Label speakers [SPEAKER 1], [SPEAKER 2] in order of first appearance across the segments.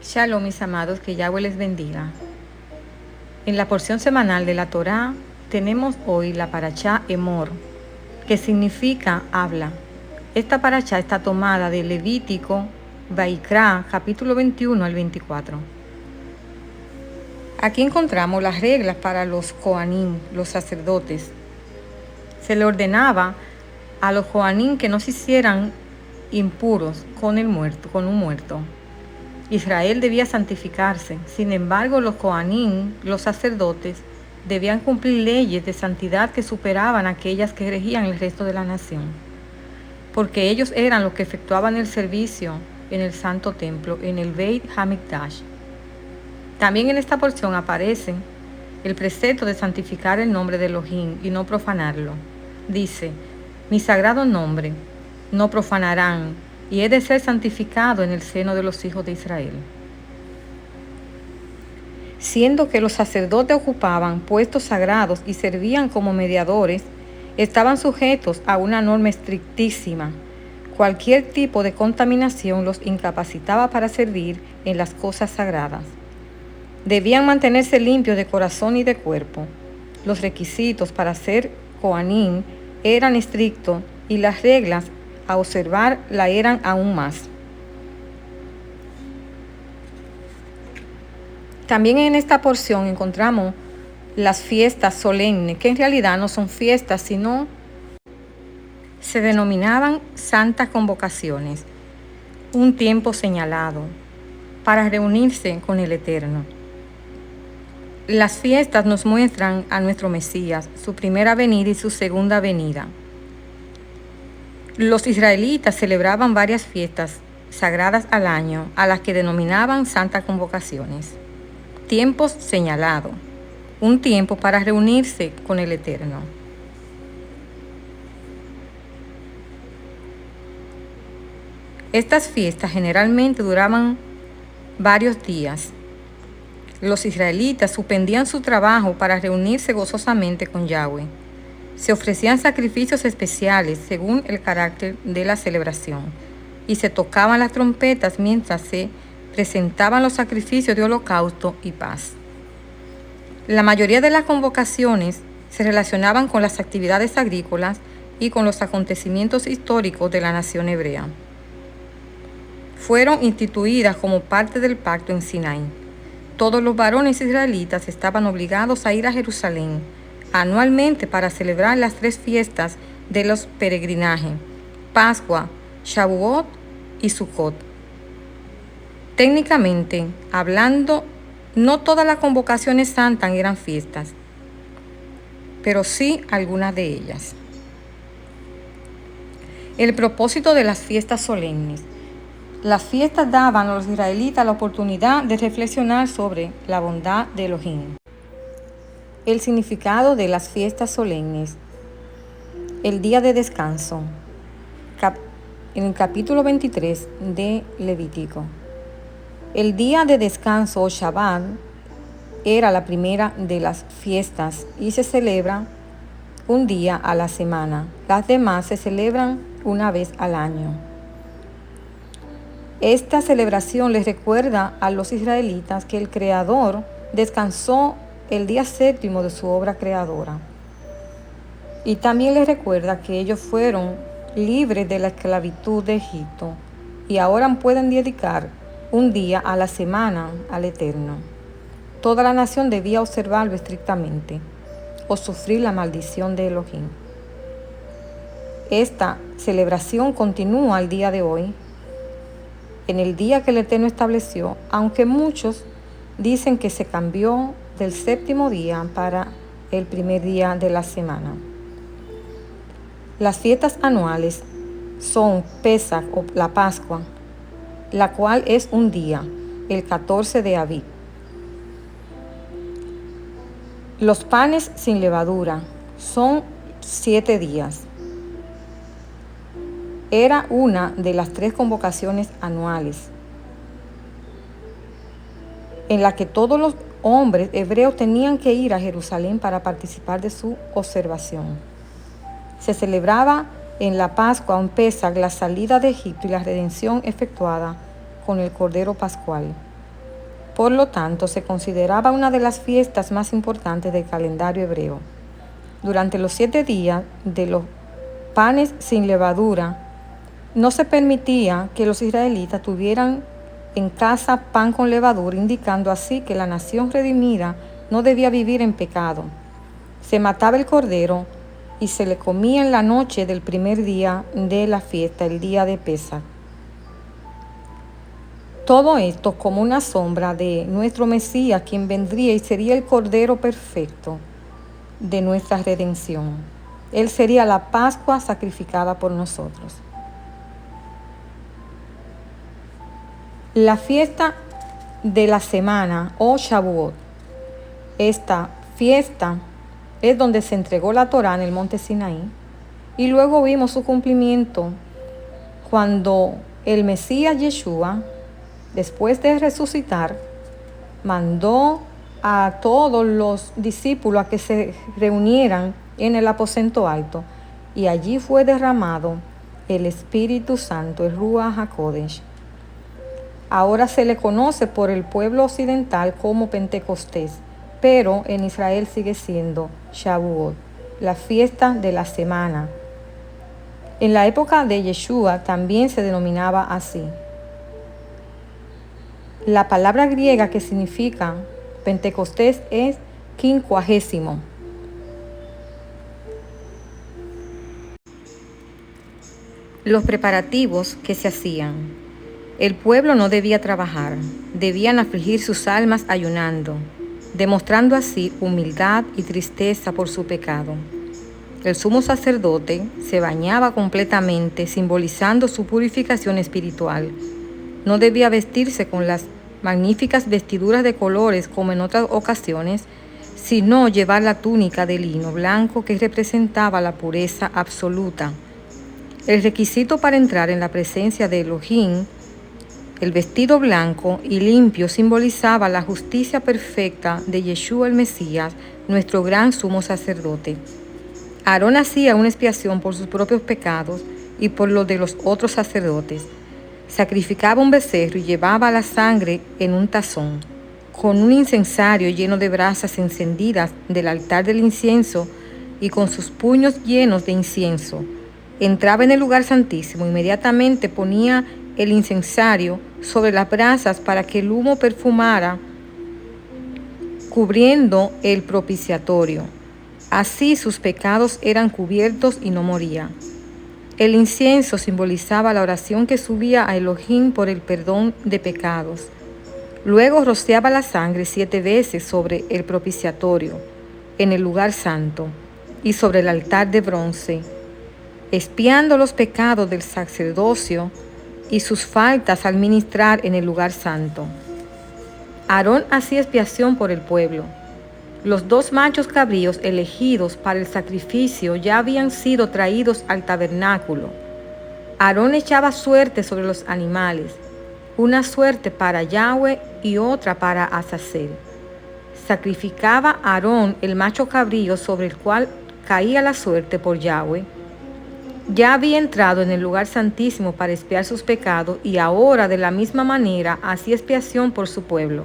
[SPEAKER 1] Shalom, mis amados, que Yahweh les bendiga. En la porción semanal de la Torá tenemos hoy la parashá Emor, que significa habla. Esta parashá está tomada de Levítico, Vaikra, capítulo 21 al 24. Aquí encontramos las reglas para los Kohanim, los sacerdotes. Se le ordenaba a los Kohanim que no se hicieran impuros con un muerto. Israel debía santificarse. Sin embargo, los Kohanim, los sacerdotes, debían cumplir leyes de santidad que superaban aquellas que regían el resto de la nación, porque ellos eran los que efectuaban el servicio en el santo templo, en el Beit HaMikdash. También en esta porción aparece el precepto de santificar el nombre de Elohim y no profanarlo. Dice: mi sagrado nombre no profanarán, y he de ser santificado en el seno de los hijos de Israel. Siendo que los sacerdotes ocupaban puestos sagrados y servían como mediadores, estaban sujetos a una norma estrictísima. Cualquier tipo de contaminación los incapacitaba para servir en las cosas sagradas. Debían mantenerse limpios de corazón y de cuerpo. Los requisitos para ser Kohanim eran estrictos y las reglas a observar la eran aún más. También en esta porción encontramos las fiestas solemnes, que en realidad no son fiestas, sino se denominaban santas convocaciones, un tiempo señalado para reunirse con el Eterno. Las fiestas nos muestran a nuestro Mesías, su primera venida y su segunda venida. Los israelitas celebraban varias fiestas sagradas al año, a las que denominaban santas convocaciones. Tiempos señalados, un tiempo para reunirse con el Eterno. Estas fiestas generalmente duraban varios días. Los israelitas suspendían su trabajo para reunirse gozosamente con Yahweh. Se ofrecían sacrificios especiales según el carácter de la celebración y se tocaban las trompetas mientras se presentaban los sacrificios de holocausto y paz. La mayoría de las convocaciones se relacionaban con las actividades agrícolas y con los acontecimientos históricos de la nación hebrea. Fueron instituidas como parte del pacto en Sinai. Todos los varones israelitas estaban obligados a ir a Jerusalén anualmente para celebrar las 3 fiestas de los peregrinajes: Pascua, Shavuot y Sukkot. Técnicamente hablando, no todas las convocaciones santas eran fiestas, pero sí algunas de ellas. El propósito de las fiestas solemnes. Las fiestas daban a los israelitas la oportunidad de reflexionar sobre la bondad de Elohim. El significado de las fiestas solemnes. El día de descanso. En el capítulo 23 de Levítico. El día de descanso o Shabbat era la primera de las fiestas y se celebra un día a la semana. Las demás se celebran una vez al año. Esta celebración les recuerda a los israelitas que el Creador descansó el día 7º de su obra creadora. Y también les recuerda que ellos fueron libres de la esclavitud de Egipto y ahora pueden dedicar un día a la semana al Eterno. Toda la nación debía observarlo estrictamente o sufrir la maldición de Elohim. Esta celebración continúa al día de hoy, en el día que el Eterno estableció, aunque muchos dicen que se cambió del 7º día para el primer día de la semana. Las fiestas anuales son Pesach o la Pascua, la cual es un día, el 14 de Aviv. Los panes sin levadura son 7 días. Era una de las 3 convocaciones anuales en la que todos los hombres hebreos tenían que ir a Jerusalén para participar de su observación. Se celebraba en la Pascua o en Pesach la salida de Egipto y la redención efectuada con el Cordero Pascual. Por lo tanto, se consideraba una de las fiestas más importantes del calendario hebreo. Durante los 7 días de los panes sin levadura, no se permitía que los israelitas tuvieran en casa pan con levadura, indicando así que la nación redimida no debía vivir en pecado. Se mataba el cordero y se le comía en la noche del primer día de la fiesta, el día de Pesaj. Todo esto como una sombra de nuestro Mesías, quien vendría y sería el Cordero perfecto de nuestra redención. Él sería la Pascua sacrificada por nosotros. La fiesta de la semana o Shavuot. Esta fiesta es donde se entregó la Torá en el monte Sinaí y luego vimos su cumplimiento cuando el Mesías Yeshua, después de resucitar, mandó a todos los discípulos a que se reunieran en el aposento alto y allí fue derramado el Espíritu Santo, el Ruach HaKodesh. Ahora se le conoce por el pueblo occidental como Pentecostés, pero en Israel sigue siendo Shavuot, la fiesta de la semana. En la época de Yeshua también se denominaba así. La palabra griega que significa Pentecostés es quincuagésimo. Los preparativos que se hacían. El pueblo no debía trabajar, debían afligir sus almas ayunando, demostrando así humildad y tristeza por su pecado. El sumo sacerdote se bañaba completamente, simbolizando su purificación espiritual. No debía vestirse con las magníficas vestiduras de colores como en otras ocasiones, sino llevar la túnica de lino blanco que representaba la pureza absoluta. El requisito para entrar en la presencia de Elohim, el vestido blanco y limpio, simbolizaba la justicia perfecta de Yeshua el Mesías, nuestro gran sumo sacerdote. Aarón hacía una expiación por sus propios pecados y por los de los otros sacerdotes. Sacrificaba un becerro y llevaba la sangre en un tazón, con un incensario lleno de brasas encendidas del altar del incienso y con sus puños llenos de incienso. Entraba en el lugar santísimo, inmediatamente ponía el incensario sobre las brasas para que el humo perfumara, cubriendo el propiciatorio. Así sus pecados eran cubiertos y no moría. El incienso simbolizaba la oración que subía a Elohim por el perdón de pecados. Luego rociaba la sangre 7 veces sobre el propiciatorio, en el lugar santo, y sobre el altar de bronce, expiando los pecados del sacerdocio y sus faltas al ministrar en el lugar santo. Aarón hacía expiación por el pueblo. Los 2 machos cabríos elegidos para el sacrificio ya habían sido traídos al tabernáculo. Aarón echaba suerte sobre los animales, una suerte para Yahweh y otra para Azazel. Sacrificaba Aarón el macho cabrío sobre el cual caía la suerte por Yahweh. Ya había entrado en el lugar santísimo para expiar sus pecados y ahora de la misma manera hacía expiación por su pueblo.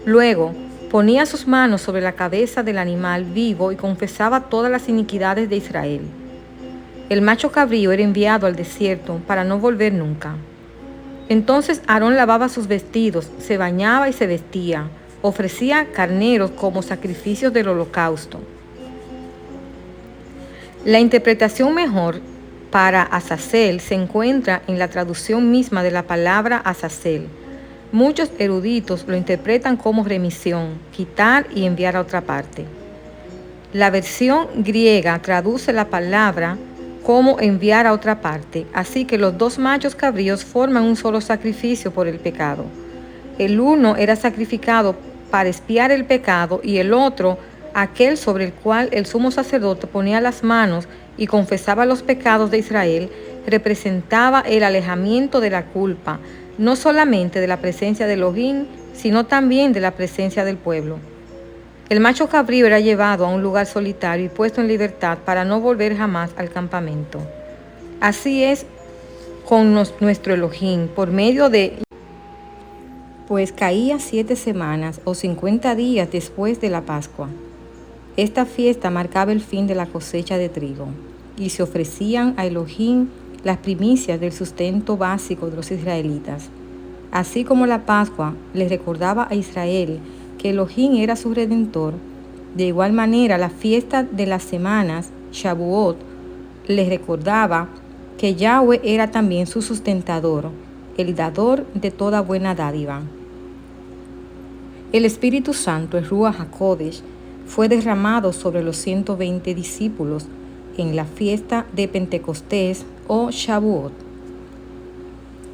[SPEAKER 1] Luego ponía sus manos sobre la cabeza del animal vivo y confesaba todas las iniquidades de Israel. El macho cabrío era enviado al desierto para no volver nunca. Entonces Aarón lavaba sus vestidos, se bañaba y se vestía, ofrecía carneros como sacrificios del holocausto. La interpretación mejor para Azazel se encuentra en la traducción misma de la palabra Azazel. Muchos eruditos lo interpretan como remisión, quitar y enviar a otra parte. La versión griega traduce la palabra como enviar a otra parte, así que los 2 machos cabríos forman un solo sacrificio por el pecado. El uno era sacrificado para expiar el pecado y el otro aquel sobre el cual el sumo sacerdote ponía las manos y confesaba los pecados de Israel, representaba el alejamiento de la culpa, no solamente de la presencia de Elohim, sino también de la presencia del pueblo. El macho cabrío era llevado a un lugar solitario y puesto en libertad para no volver jamás al campamento. Así es con nuestro Elohim, por medio pues caía 7 semanas o 50 días después de la Pascua. Esta fiesta marcaba el fin de la cosecha de trigo y se ofrecían a Elohim las primicias del sustento básico de los israelitas. Así como la Pascua les recordaba a Israel que Elohim era su redentor, de igual manera la fiesta de las semanas, Shavuot, les recordaba que Yahweh era también su sustentador, el dador de toda buena dádiva. El Espíritu Santo, el Ruach HaKodesh, fue derramado sobre los 120 discípulos en la fiesta de Pentecostés o Shavuot.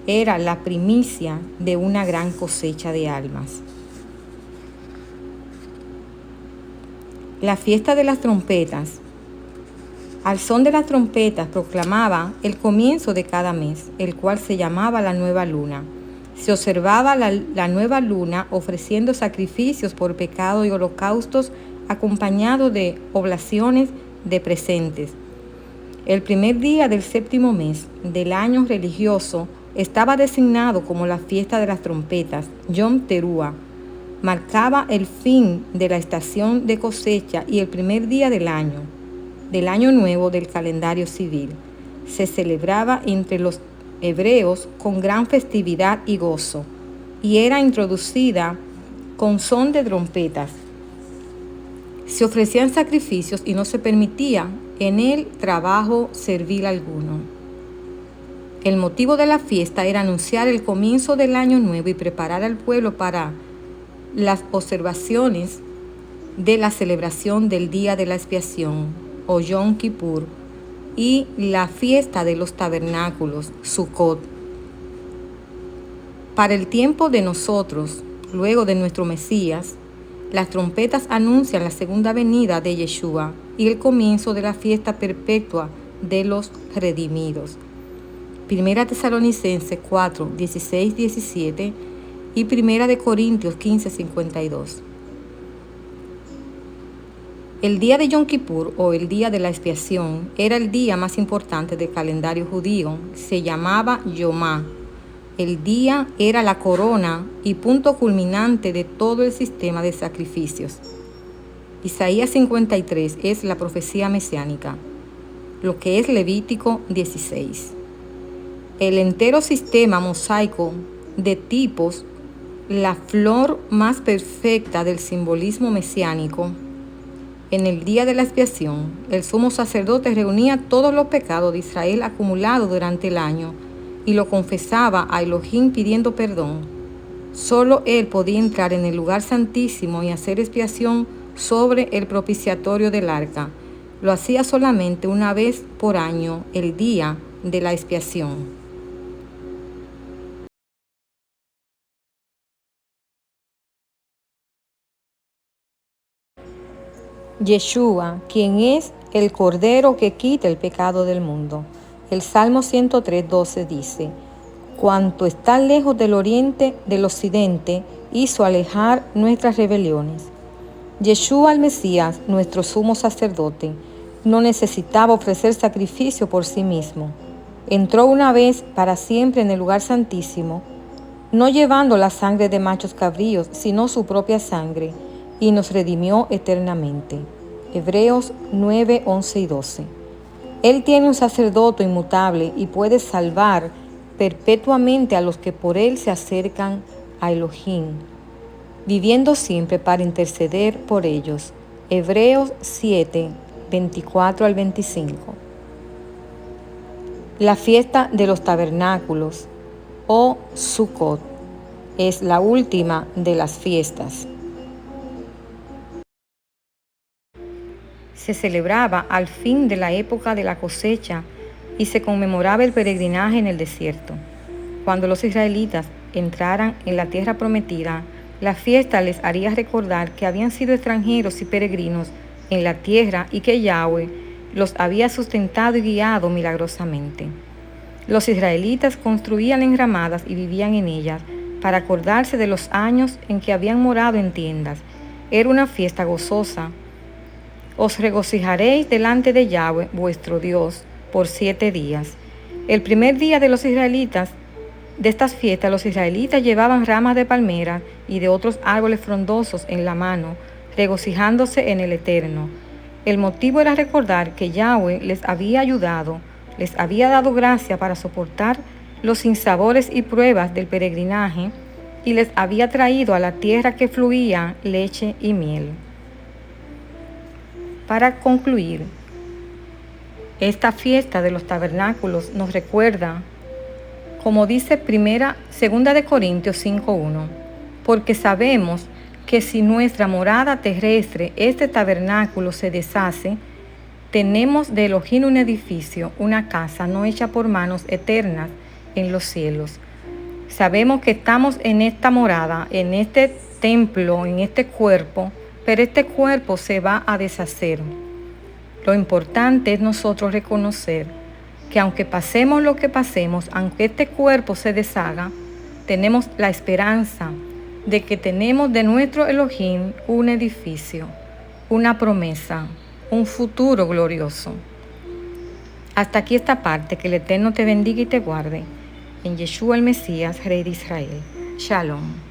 [SPEAKER 1] Era la primicia de una gran cosecha de almas. La fiesta de las trompetas. Al son de las trompetas proclamaba el comienzo de cada mes, el cual se llamaba la nueva luna. Se observaba la nueva luna ofreciendo sacrificios por pecado y holocaustos acompañados de oblaciones de presentes. El primer día del 7º mes del año religioso estaba designado como la fiesta de las trompetas, Yom Teruah. Marcaba el fin de la estación de cosecha y el primer día del año nuevo del calendario civil. Se celebraba entre los hebreos con gran festividad y gozo, y era introducida con son de trompetas. Se ofrecían sacrificios y no se permitía en él trabajo servil alguno. El motivo de la fiesta era anunciar el comienzo del año nuevo y preparar al pueblo para las observaciones de la celebración del Día de la Expiación, o Yom Kippur, y la fiesta de los tabernáculos, Sukkot. Para el tiempo de nosotros, luego de nuestro Mesías, las trompetas anuncian la segunda venida de Yeshua y el comienzo de la fiesta perpetua de los redimidos. Primera Tesalonicenses 4, 16, 17 y Primera de Corintios 15, 52. El día de Yom Kippur, o el día de la expiación, era el día más importante del calendario judío. Se llamaba Yomá. El día era la corona y punto culminante de todo el sistema de sacrificios. Isaías 53 es la profecía mesiánica, lo que es Levítico 16. El entero sistema mosaico de tipos, la flor más perfecta del simbolismo mesiánico. En el día de la expiación, el sumo sacerdote reunía todos los pecados de Israel acumulados durante el año y lo confesaba a Elohim pidiendo perdón. Solo él podía entrar en el lugar santísimo y hacer expiación sobre el propiciatorio del arca. Lo hacía solamente una vez por año, el día de la expiación. Yeshua, quien es el Cordero que quita el pecado del mundo. El Salmo 103, 12 dice: cuanto está lejos del oriente del occidente, hizo alejar nuestras rebeliones. Yeshua el Mesías, nuestro sumo sacerdote, no necesitaba ofrecer sacrificio por sí mismo. Entró una vez para siempre en el lugar santísimo, no llevando la sangre de machos cabríos, sino su propia sangre, y nos redimió eternamente. Hebreos 9, 11 y 12. Él tiene un sacerdote inmutable y puede salvar perpetuamente a los que por él se acercan a Elohim, viviendo siempre para interceder por ellos. Hebreos 7, 24 al 25. La fiesta de los tabernáculos, o Sukkot, es la última de las fiestas. Se celebraba al fin de la época de la cosecha y se conmemoraba el peregrinaje en el desierto. Cuando los israelitas entraran en la tierra prometida, la fiesta les haría recordar que habían sido extranjeros y peregrinos en la tierra y que Yahweh los había sustentado y guiado milagrosamente. Los israelitas construían enramadas y vivían en ellas para acordarse de los años en que habían morado en tiendas. Era una fiesta gozosa. Os regocijaréis delante de Yahweh, vuestro Dios, por 7 días. El primer día de los israelitas de estas fiestas los israelitas llevaban ramas de palmera y de otros árboles frondosos en la mano, regocijándose en el Eterno. El motivo era recordar que Yahweh les había ayudado, les había dado gracia para soportar los sinsabores y pruebas del peregrinaje y les había traído a la tierra que fluía leche y miel. Para concluir, esta fiesta de los tabernáculos nos recuerda, como dice 2 de Corintios 5:1, porque sabemos que si nuestra morada terrestre, este tabernáculo, se deshace, tenemos de Elohim un edificio, una casa no hecha por manos, eternas en los cielos. Sabemos que estamos en esta morada, en este templo, en este cuerpo, pero este cuerpo se va a deshacer. Lo importante es nosotros reconocer que aunque pasemos lo que pasemos, aunque este cuerpo se deshaga, tenemos la esperanza de que tenemos de nuestro Elohim un edificio, una promesa, un futuro glorioso. Hasta aquí esta parte, que el Eterno te bendiga y te guarde. En Yeshua el Mesías, Rey de Israel. Shalom.